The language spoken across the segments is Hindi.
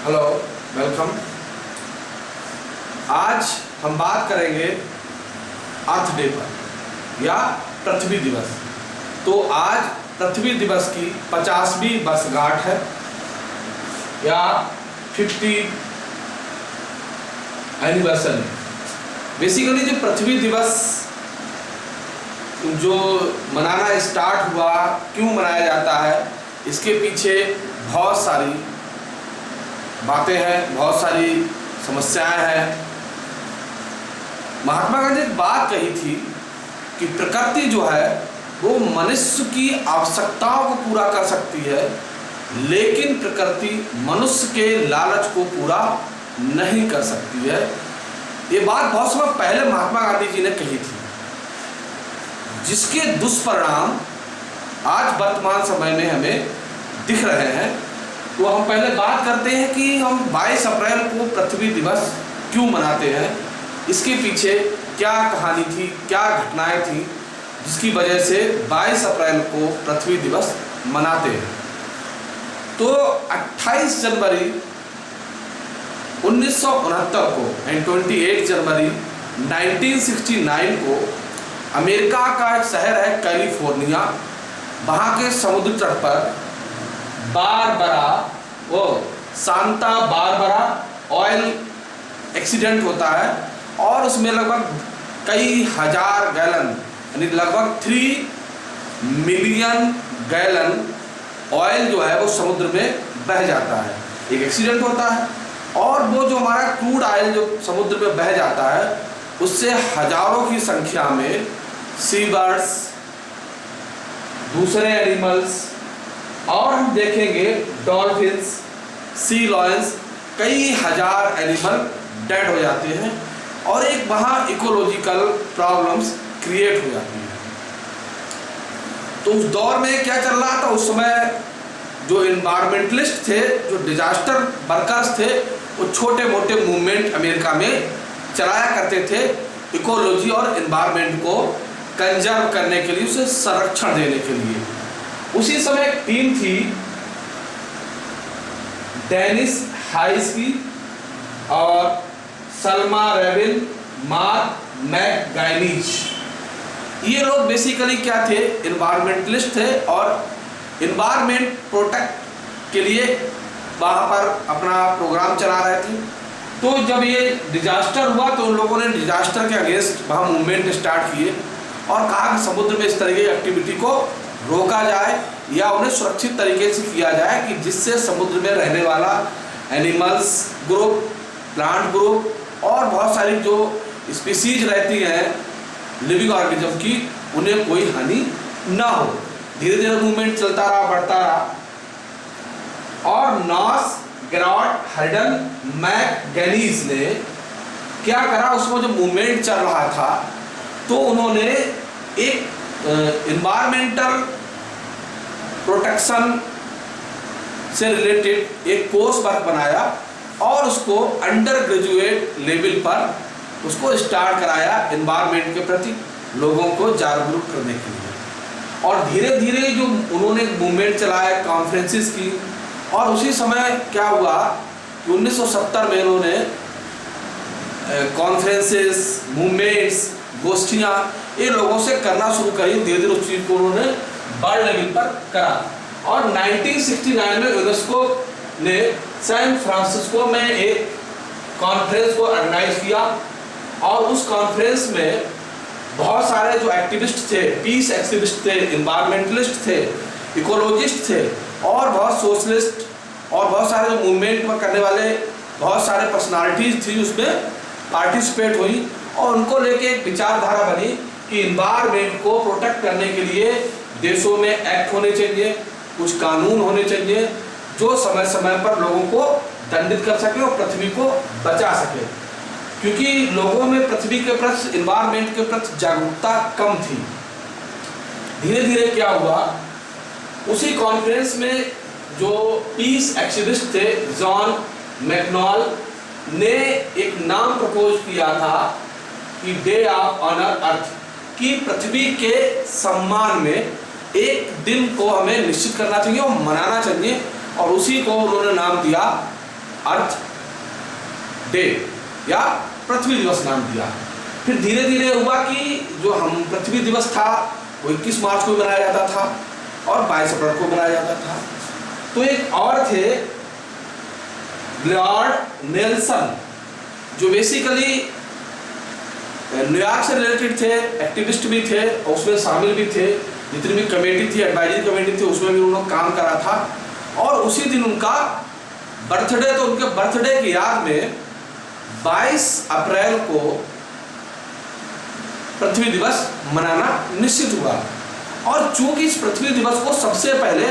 Hello, welcome. आज हम बात करेंगे अर्थ डे पर या पृथ्वी दिवस। तो आज पृथ्वी दिवस की 50वीं वर्षगांठ है या 50 एनिवर्सरी। बेसिकली जो पृथ्वी दिवस जो मनाना स्टार्ट हुआ, क्यों मनाया जाता है, इसके पीछे बहुत सारी बातें हैं, बहुत सारी समस्याएं हैं। महात्मा गांधी ने एक बात कही थी कि प्रकृति जो है वो मनुष्य की आवश्यकताओं को पूरा कर सकती है, लेकिन प्रकृति मनुष्य के लालच को पूरा नहीं कर सकती है। ये बात बहुत समय पहले महात्मा गांधी जी ने कही थी, जिसके दुष्परिणाम आज वर्तमान समय में हमें दिख रहे हैं। तो हम पहले बात करते हैं कि हम 22 अप्रैल को पृथ्वी दिवस क्यों मनाते हैं, इसके पीछे क्या कहानी थी, क्या घटनाएं थी जिसकी वजह से 22 अप्रैल को पृथ्वी दिवस मनाते हैं। तो 28 जनवरी 1969 को एंड 28 जनवरी 1969 को अमेरिका का एक शहर है कैलिफोर्निया, वहाँ के समुद्र तट पर सांता बारबरा ऑयल एक्सीडेंट होता है और उसमें लगभग कई हजार गैलन यानी लगभग 3 मिलियन गैलन ऑयल जो है वो समुद्र में बह जाता है। एक एक्सीडेंट होता है और वो जो हमारा क्रूड ऑयल जो समुद्र में बह जाता है उससे हजारों की संख्या में सी बर्ड्स, दूसरे एनिमल्स और हम देखेंगे डॉल्फिन्स, सी लॉयंस, कई हजार एनिमल डेड हो जाते हैं और एक वहाँ इकोलॉजिकल प्रॉब्लम्स क्रिएट हो जाती हैं। तो उस दौर में क्या चल रहा था, उस समय जो इन्वायरमेंटलिस्ट थे, जो डिजास्टर वर्कर्स थे, वो छोटे मोटे मूवमेंट अमेरिका में चलाया करते थे इकोलॉजी और इन्वायरमेंट को कंजर्व करने के लिए, उसे संरक्षण देने के लिए। उसी समय एक टीम थी डेनिस हाइस की और सल्मा रेबिन, मार्क मैकगाइनीज। ये लोग बेसिकली क्या थे, इन्वायरमेंटलिस्ट थे और इन्वायरमेंट प्रोटेक्ट के लिए वहाँ पर अपना प्रोग्राम चला रहे थे। तो जब ये डिजास्टर हुआ तो उन लोगों ने डिजास्टर के अगेंस्ट वहाँ मूवमेंट स्टार्ट किए और कहा कि समुद्र में इस तरह की एक्टिविटी को रोका जाए या उन्हें सुरक्षित तरीके से किया जाए कि जिससे समुद्र में रहने वाला एनिमल्स ग्रुप, प्लांट ग्रुप और बहुत सारी जो स्पीसीज रहती हैं लिविंग ऑर्गेनिज्म की, उन्हें कोई हानि ना हो। धीरे धीरे मूवमेंट चलता रहा, बढ़ता रहा और नॉस ग्रॉट हर्डन मैकगैनीज ने क्या करा, उसमें जो मूवमेंट चल रहा था तो उन्होंने एक इन्वायरमेंटल प्रोटेक्शन से रिलेटेड एक कोर्स वर्क बनाया और उसको अंडर ग्रेजुएट लेवल पर उसको स्टार्ट कराया इन्वायरमेंट के प्रति लोगों को जागरूक करने के लिए। और धीरे धीरे जो उन्होंने मूवमेंट चलाया कॉन्फ्रेंसेस की, और उसी समय क्या हुआ कि 1970 में उन्होंने कॉन्फ्रेंसेस, मूवमेंट्स, गोष्ठियाँ ये लोगों से करना शुरू करी। धीरे धीरे उस चीज़ को उन्होंने वर्ल्ड लेवल पर करा और 1969 में यूनेस्को ने सैन फ्रांसिस्को में एक कॉन्फ्रेंस को ऑर्गेनाइज किया और उस कॉन्फ्रेंस में बहुत सारे जो एक्टिविस्ट थे, पीस एक्टिविस्ट थे, इन्वायरमेंटलिस्ट थे, इकोलॉजिस्ट थे और बहुत सोशलिस्ट और बहुत सारे जो मूवमेंट में करने वाले बहुत सारे पर्सनालिटीज थी उसमें पार्टिसिपेट हुई और उनको लेके एक विचारधारा बनी कि इन्वायरमेंट को प्रोटेक्ट करने के लिए देशों में एक्ट होने चाहिए, कुछ कानून होने चाहिए जो समय समय पर लोगों को दंडित कर सके और पृथ्वी को बचा सके, क्योंकि लोगों में पृथ्वी के प्रति, इन्वायरमेंट के प्रति जागरूकता कम थी। धीरे धीरे क्या हुआ, उसी कॉन्फ्रेंस में जो पीस एक्टिविस्ट थे जॉन मैकडॉनल्ड ने एक नाम प्रपोज किया था कि डे ऑफ ऑनर अर्थ, कि पृथ्वी के सम्मान में एक दिन को हमें निश्चित करना चाहिए और मनाना चाहिए और उसी को उन्होंने नाम दिया अर्थ डे या पृथ्वी दिवस नाम दिया। फिर धीरे धीरे हुआ कि जो हम पृथ्वी दिवस था वो 21 मार्च को मनाया जाता था और 22 अप्रैल को मनाया जाता था। तो एक और थे लॉर्ड नेल्सन, जो बेसिकली न्यूयॉर्क से रिलेटेड थे, एक्टिविस्ट भी थे और उसमें शामिल भी थे। जितनी भी कमेटी थी, एडवाइजरी कमेटी थी, उसमें भी उन्होंने काम करा था। और उसी दिन उनका बर्थडे, तो उनके बर्थडे की याद में 22 अप्रैल को पृथ्वी दिवस मनाना निश्चित हुआ। और चूंकि इस पृथ्वी दिवस को सबसे पहले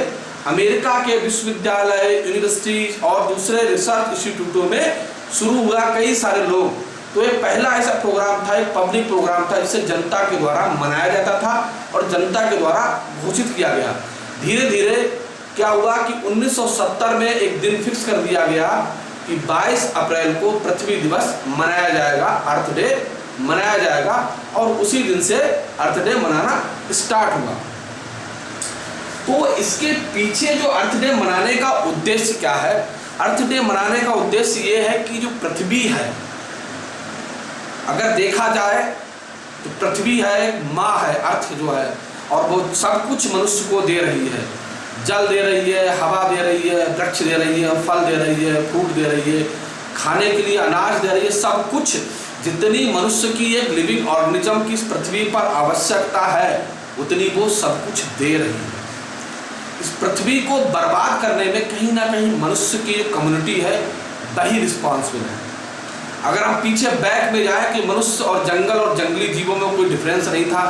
अमेरिका के विश्वविद्यालय, यूनिवर्सिटीज और दूसरे रिसर्च इंस्टीट्यूटों में शुरू हुआ, कई सारे लोग, तो ये पहला ऐसा प्रोग्राम था, एक पब्लिक प्रोग्राम था जिसे जनता के द्वारा मनाया जाता था और जनता के द्वारा घोषित किया गया। धीरे धीरे क्या हुआ कि 1970 में एक दिन फिक्स कर दिया गया कि 22 अप्रैल को पृथ्वी दिवस मनाया जाएगा, अर्थ डे मनाया जाएगा। और उसी दिन से अर्थ डे मनाना स्टार्ट हुआ। तो इसके पीछे जो अर्थ डे मनाने का उद्देश्य क्या है? अर्थ डे मनाने का उद्देश्य ये है कि जो पृथ्वी है, अगर देखा जाए तो पृथ्वी है, माँ है, अर्थ जो है, और वो सब कुछ मनुष्य को दे रही है। जल दे रही है, हवा दे रही है, वृक्ष दे रही है, फल दे रही है, फ्रूट दे रही है, खाने के लिए अनाज दे रही है। सब कुछ जितनी मनुष्य की एक लिविंग ऑर्गेनिज्म की इस पृथ्वी पर आवश्यकता है उतनी वो सब कुछ दे रही है। इस पृथ्वी को बर्बाद करने में कहीं ना कहीं मनुष्य की जो कम्युनिटी है वही रिस्पॉन्सिबल है। अगर हम पीछे बैक में जाए कि मनुष्य और जंगल और जंगली जीवों में कोई डिफरेंस नहीं था,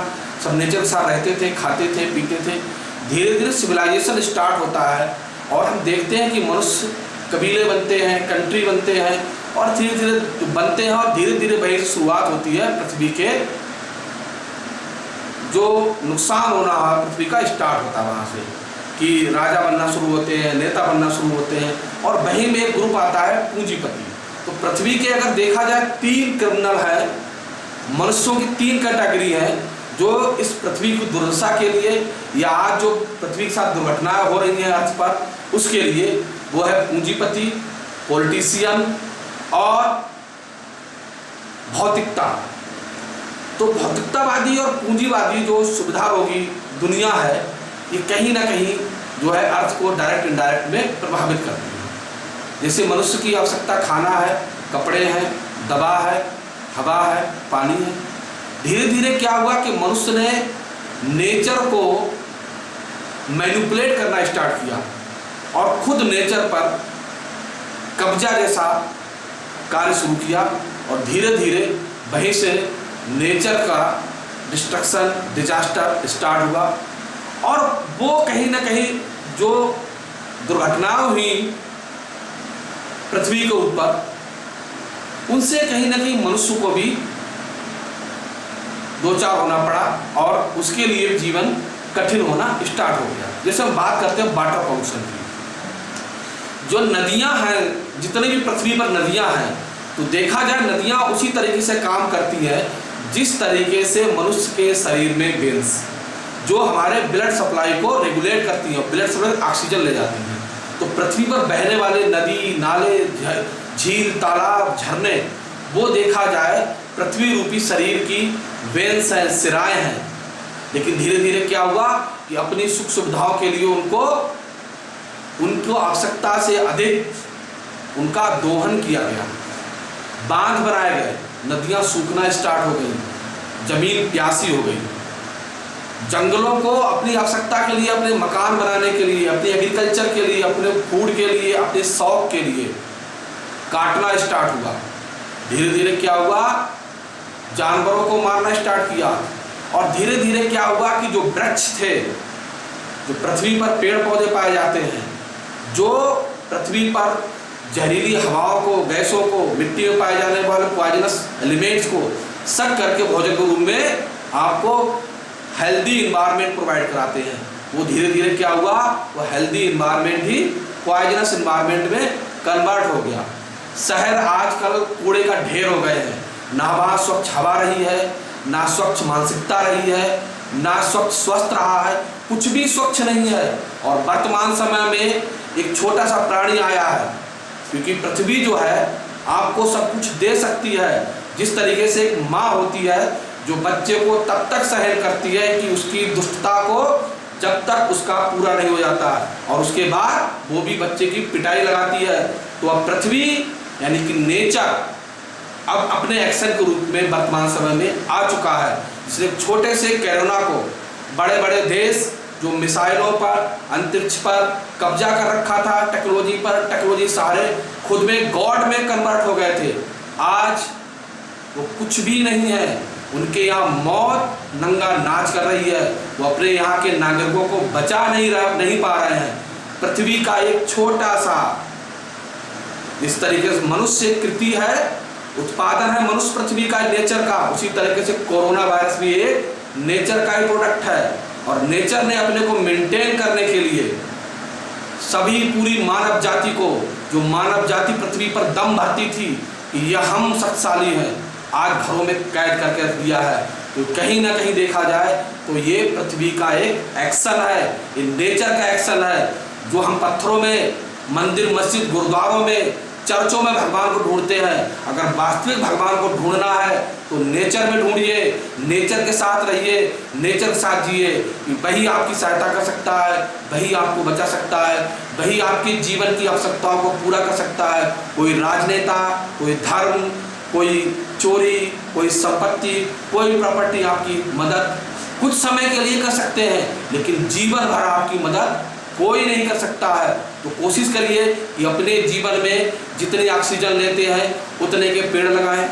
सब नेचर के साथ रहते थे, खाते थे, पीते थे। धीरे धीरे सिविलाइजेशन स्टार्ट होता है और हम देखते हैं कि मनुष्य कबीले बनते हैं, कंट्री बनते हैं और धीरे धीरे बनते हैं और धीरे धीरे वही शुरुआत होती है पृथ्वी के जो नुकसान होना है पृथ्वी का स्टार्ट होता है वहाँ से, कि राजा बनना शुरू होते हैं, नेता बनना शुरू होते हैं और वहीं में एक ग्रुप आता है पूंजीपति। तो पृथ्वी के अगर देखा जाए 3 क्रिमिनल है, मनुष्यों की 3 कैटेगरी है जो इस पृथ्वी की दुर्दशा के लिए या आज जो पृथ्वी के साथ दुर्घटनाएं हो रही हैं अर्थ पर, उसके लिए वो है पूंजीपति, पॉलिटिशियन और भौतिकता। तो भौतिकतावादी और पूंजीवादी जो सुविधाभोगी दुनिया है, ये कहीं ना कहीं जो है अर्थ को डायरेक्ट इनडायरेक्ट में प्रभावित करती है। जैसे मनुष्य की आवश्यकता खाना है, कपड़े हैं, दवा है, हवा है, पानी है। धीरे धीरे क्या हुआ कि मनुष्य ने नेचर को मैनिपुलेट करना स्टार्ट किया और खुद नेचर पर कब्जा जैसा कार्य शुरू किया और धीरे धीरे वहीं से नेचर का डिस्ट्रक्शन, डिजास्टर स्टार्ट हुआ। और वो कहीं ना कहीं जो दुर्घटनाएं हुई पृथ्वी के ऊपर, उनसे कहीं ना कहीं मनुष्य को भी दो चार होना पड़ा और उसके लिए जीवन कठिन होना स्टार्ट हो गया। जैसे हम बात करते हैं वाटर पॉल्यूशन की, जो नदियां हैं, जितनी भी पृथ्वी पर नदियां हैं, तो देखा जाए नदियां उसी तरीके से काम करती हैं जिस तरीके से मनुष्य के शरीर में वेन्स जो हमारे ब्लड सप्लाई को रेगुलेट करती हैं, ब्लड सप्लाई ऑक्सीजन ले जाती हैं। तो पृथ्वी पर बहने वाले नदी, नाले, झील, तालाब, झरने, वो देखा जाए पृथ्वी रूपी शरीर की वेन्स हैं, सिराएं हैं। लेकिन धीरे धीरे क्या हुआ कि अपनी सुख सुविधाओं के लिए उनको आवश्यकता से अधिक उनका दोहन किया गया, बांध बनाए गए, नदियां सूखना स्टार्ट हो गई, जमीन प्यासी हो गई। जंगलों को अपनी आवश्यकता के लिए, अपने मकान बनाने के लिए, अपने एग्रीकल्चर के लिए, अपने फूड के लिए, अपने शौक के लिए काटना स्टार्ट हुआ। धीरे धीरे क्या हुआ, जानवरों को मारना स्टार्ट किया और धीरे धीरे क्या हुआ कि जो वृक्ष थे, जो पृथ्वी पर पेड़ पौधे पाए जाते हैं, जो पृथ्वी पर जहरीली हवाओं को, गैसों को, मिट्टी में पाए जाने वाले पॉइजनस एलिमेंट्स को सक करके भोजन के रूप में आपको हेल्दी इन्वायरमेंट प्रोवाइड कराते हैं, वो धीरे धीरे क्या हुआ, वो हेल्दी इन्वायरमेंट ही पॉइजनस इन्वायरमेंट में कन्वर्ट हो गया। शहर आजकल कूड़े का ढेर हो गए हैं, ना वहाँ स्वच्छ हवा रही है, ना स्वच्छ मानसिकता रही है, ना स्वच्छ स्वस्थ रहा है, कुछ भी स्वच्छ नहीं है। और वर्तमान समय में एक छोटा सा प्राणी आया है, क्योंकि पृथ्वी जो है आपको सब कुछ दे सकती है। जिस तरीके से एक माँ होती है जो बच्चे को तब तक सहन करती है कि उसकी दुष्टता को जब तक उसका पूरा नहीं हो जाता, और उसके बाद वो भी बच्चे की पिटाई लगाती है। तो अब पृथ्वी यानी कि नेचर अब अपने एक्शन के रूप में वर्तमान समय में आ चुका है। इसलिए छोटे से कोरोना को बड़े बड़े देश जो मिसाइलों पर, अंतरिक्ष पर कब्जा कर रखा था, टेक्नोलॉजी पर, टेक्नोलॉजी सारे खुद में गॉड में कन्वर्ट हो गए थे, आज वो कुछ भी नहीं है। उनके यहाँ मौत नंगा नाच कर रही है। वो अपने यहाँ के नागरिकों को बचा नहीं पा रहे हैं। पृथ्वी का एक छोटा सा, इस तरीके से मनुष्य कृति है, उत्पादन है मनुष्य पृथ्वी का, नेचर का, उसी तरीके से कोरोना वायरस भी एक नेचर का ही प्रोडक्ट है। और नेचर ने अपने को मेंटेन करने के लिए सभी पूरी मानव जाति को, जो मानव जाति पृथ्वी पर दम भरती थी कि यह हम शक्तिशाली हैं, आज घरों में कैद करके रख दिया है। तो कहीं ना कहीं देखा जाए तो ये पृथ्वी का एक एक्शन है, ये नेचर का एक्शन है। जो हम पत्थरों में, मंदिर, मस्जिद, गुरुद्वारों में, चर्चों में भगवान को ढूंढते हैं, अगर वास्तविक भगवान को ढूंढना है तो नेचर में ढूंढिए, नेचर के साथ रहिए, नेचर के साथ जिए। वही आपकी सहायता कर सकता है, वही आपको बचा सकता है, वही आपके जीवन की आवश्यकताओं को पूरा कर सकता है। कोई राजनेता, कोई धर्म, कोई चोरी, कोई संपत्ति, कोई प्रॉपर्टी आपकी मदद कुछ समय के लिए कर सकते हैं, लेकिन जीवन भर आपकी मदद कोई नहीं कर सकता है। तो कोशिश करिए कि अपने जीवन में जितनी ऑक्सीजन लेते हैं उतने के पेड़ लगाएं,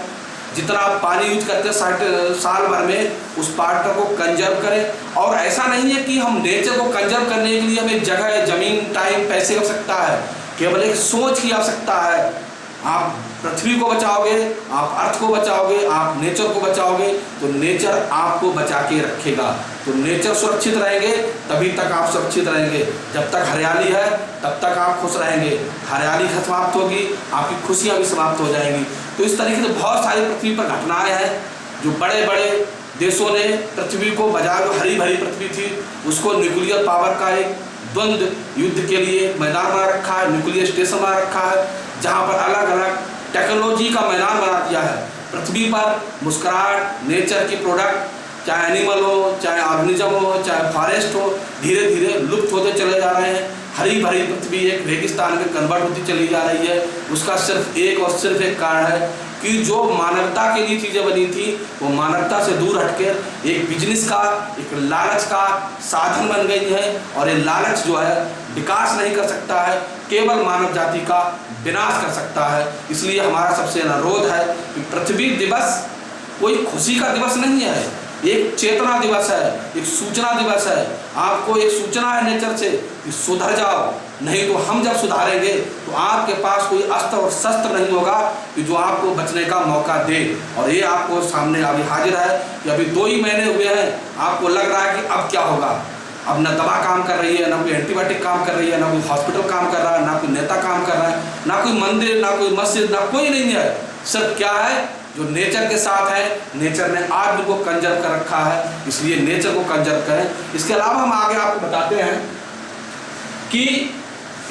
जितना आप पानी यूज करते हैं साल भर में उस पार्ट को कंजर्व करें। और ऐसा नहीं है कि हम नेचर को कंजर्व करने के लिए हमें जगह, जमीन, टाइम, पैसे की आवश्यकता है, केवल एक सोच की आवश्यकता है। आप पृथ्वी को बचाओगे, आप अर्थ को बचाओगे, आप नेचर को बचाओगे तो नेचर आपको बचा के रखेगा। तो नेचर सुरक्षित रहेंगे तभी तक आप सुरक्षित रहेंगे। जब तक हरियाली है तब तक आप खुश रहेंगे। हरियाली समाप्त होगी, आपकी खुशियाँ भी समाप्त हो जाएंगी। तो इस तरीके से बहुत सारी पृथ्वी पर घटनाएं हैं जो बड़े बड़े देशों ने पृथ्वी को बजा, जो हरी भरी पृथ्वी थी उसको न्यूक्लियर पावर का एक द्वंद्व युद्ध के लिए मैदान बना रखा है, न्यूक्लियर स्टेशन बना रखा है, जहाँ पर अलग अलग टेक्नोलॉजी का मैदान बना दिया है। पृथ्वी पर मुस्कुराहट, नेचर की प्रोडक्ट, चाहे एनिमल हो, चाहे ऑर्गेनिज्म हो, चाहे फॉरेस्ट हो, धीरे धीरे लुप्त होते चले जा रहे हैं। हरी भरी पृथ्वी एक रेगिस्तान में कन्वर्ट होती चली जा रही है। उसका सिर्फ एक कारण है कि जो मानवता के लिए चीज़ें बनी थी वो मानवता से दूर हटकर एक बिजनेस का, एक लालच का साधन बन गई है। और ये लालच जो है विकास नहीं कर सकता है, केवल मानव जाति का विनाश कर सकता है। इसलिए हमारा सबसे अनुरोध है कि पृथ्वी दिवस कोई खुशी का दिवस नहीं है, एक चेतना दिवस है, एक सूचना दिवस है। आपको एक सूचना है नेचर से कि सुधर जाओ, नहीं तो हम जब सुधारेंगे तो आपके पास कोई अस्त्र और शस्त्र नहीं होगा कि जो आपको बचने का मौका दे। और ये आपको सामने अभी हाजिर है कि अभी 2 ही महीने हुए हैं, आपको लग रहा है कि अब क्या होगा। अब ना दवा काम कर रही है, ना कोई एंटीबायोटिक काम कर रही है, ना कोई हॉस्पिटल काम कर रहा है, ना कोई नेता काम कर रहा है, ना कोई मंदिर, ना कोई मस्जिद, ना कोई नहीं है। सिर्फ क्या है, जो नेचर के साथ है, नेचर ने आदमी को कंजर्व कर रखा है, इसलिए नेचर को कंजर्व करें। इसके अलावा हम आगे आपको बताते हैं कि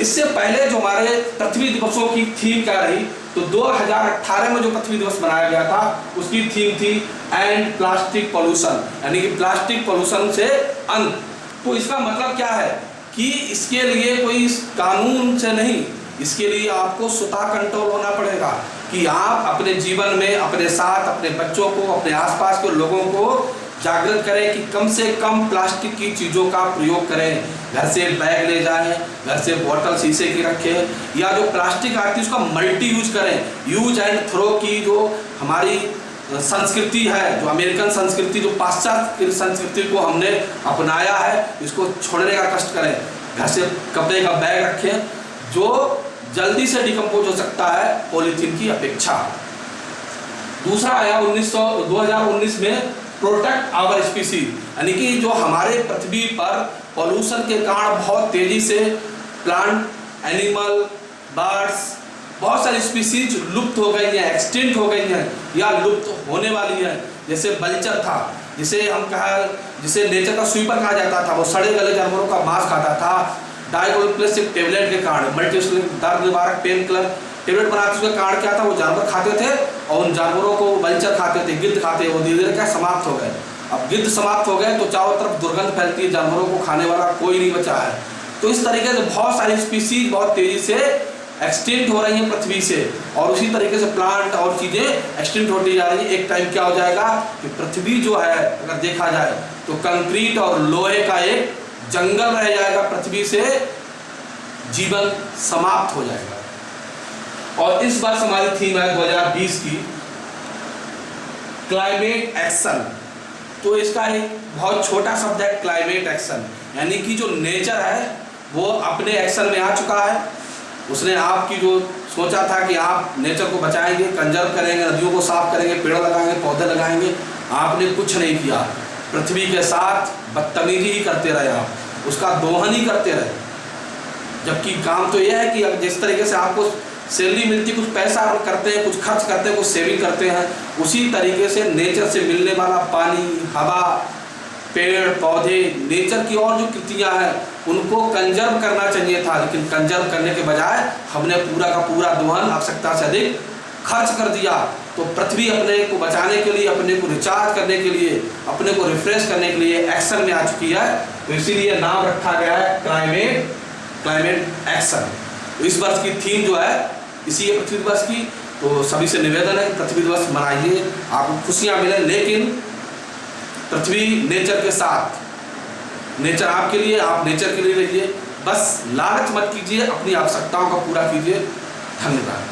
इससे पहले जो हमारे पृथ्वी दिवसों की थीम क्या रही। तो 2018 में जो पृथ्वी दिवस मनाया गया था उसकी थीम थी एंड प्लास्टिक पॉल्यूशन, यानी कि प्लास्टिक पॉल्यूशन से अंत। तो इसका मतलब क्या है कि इसके लिए कोई कानून से नहीं, इसके लिए आपको स्वतः कंट्रोल होना पड़ेगा कि आप अपने जीवन में अपने साथ, अपने बच्चों को, अपने आसपास के लोगों को जागृत करें कि कम से कम प्लास्टिक की चीज़ों का प्रयोग करें। घर से बैग ले जाएं, घर से बोतल शीशे की रखें, या जो प्लास्टिक आती है उसका मल्टी यूज करें। यूज एंड थ्रो की जो हमारी संस्कृति है, जो अमेरिकन संस्कृति, जो पाश्चात्य संस्कृति को हमने अपनाया है, इसको छोड़ने का कष्ट करें। घर से कपड़े का बैग रखें जो जल्दी से डिकम्पोज हो सकता है पॉलीथीन की अपेक्षा। दूसरा आया 2019 में प्रोटेक्ट आवर स्पीसीज, यानी कि जो हमारे पृथ्वी पर पॉल्यूशन के कारण बहुत तेजी से प्लांट, एनिमल, बर्ड्स, बहुत सारी स्पीसीज लुप्त हो गई हैं, एक्सटिंक्ट हो गई हैं या लुप्त होने वाली हैं। जैसे बल्चर था, जिसे नेचर का स्वीपर कहा जाता था, वो सड़े गले जानवरों का मांस खाता था। डाइक्लोरोप्लेसिक टेबलेट के कारण, मल्टीस्लिक दर्द निवारक पेन किलर, टेबलेट बनाते उसका कारण क्या था, वो जानवर खाते थे और उन जानवरों को वल्चर खाते थे, गिद्ध खाते, वो धीरे धीरे क्या समाप्त हो गए। अब गिद्ध समाप्त हो गए तो चारों तरफ दुर्गंध फैलती है, जानवरों को खाने वाला कोई नहीं बचा है। तो इस तरीके से बहुत सारी स्पीसीज बहुत तेजी से एक्सटिंक्ट हो रही हैं पृथ्वी से, और उसी तरीके से प्लांट और चीज़ें एक्सटिंक्ट होती जा रही हैं। एक टाइम क्या हो जाएगा कि पृथ्वी जो है अगर देखा जाए तो कंक्रीट और लोहे का एक जंगल रह जाएगा, पृथ्वी से जीवन समाप्त हो जाएगा। और इस बार हमारी थीम है 2020 की क्लाइमेट एक्शन। तो इसका एक बहुत छोटा शब्द है क्लाइमेट एक्शन, यानी कि जो नेचर है वो अपने एक्शन में आ चुका है। उसने आपकी जो सोचा था कि आप नेचर को बचाएंगे, कंजर्व करेंगे, नदियों को साफ करेंगे, पेड़ लगाएंगे, पौधे लगाएंगे, आपने कुछ नहीं किया। पृथ्वी के साथ बदतमीजी ही करते रहे, आप उसका दोहन ही करते रहे। जबकि काम तो यह है कि जिस तरीके से आपको सैलरी मिलती, कुछ पैसा करते हैं, कुछ खर्च करते हैं, कुछ सेविंग करते हैं, उसी तरीके से नेचर से मिलने वाला पानी, हवा, पेड़ पौधे, नेचर की और जो कृतियाँ हैं उनको कंजर्व करना चाहिए था। लेकिन कंजर्व करने के बजाय हमने पूरा का पूरा दोहन आवश्यकता से अधिक खर्च कर दिया। तो पृथ्वी अपने को बचाने के लिए, अपने को रिचार्ज करने के लिए, अपने को रिफ्रेश करने के लिए एक्शन में आ चुकी है। तो इसीलिए नाम रखा गया है क्लाइमेट एक्शन। तो इस वर्ष की थीम जो है इसी है पृथ्वी दिवस की। तो सभी से निवेदन है कि पृथ्वी दिवस मनाइए, आपको खुशियाँ मिलें, लेकिन पृथ्वी नेचर के साथ, नेचर आपके लिए, आप नेचर के लिए रहिए। बस लालच मत कीजिए, अपनी आवश्यकताओं का पूरा कीजिए। धन्यवाद।